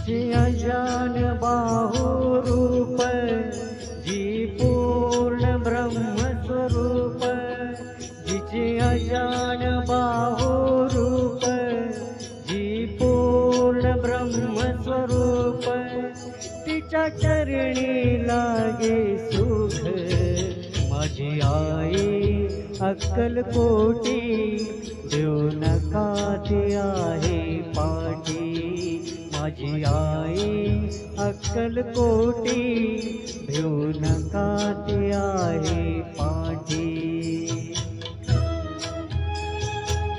जिचे अजान बाहुरूप, जी पूर्ण ब्रह्मस्वरूप, जिचे अजान बाहुरूप, जी पूर्ण ब्रह्मस्वरूप, तिच्या चरणी लागे सुख। माझी आई अक्कलकोटी, देऊ नका ती आहे पाठी। माझी आई अक्कलकोटी, देऊ नका ती आहे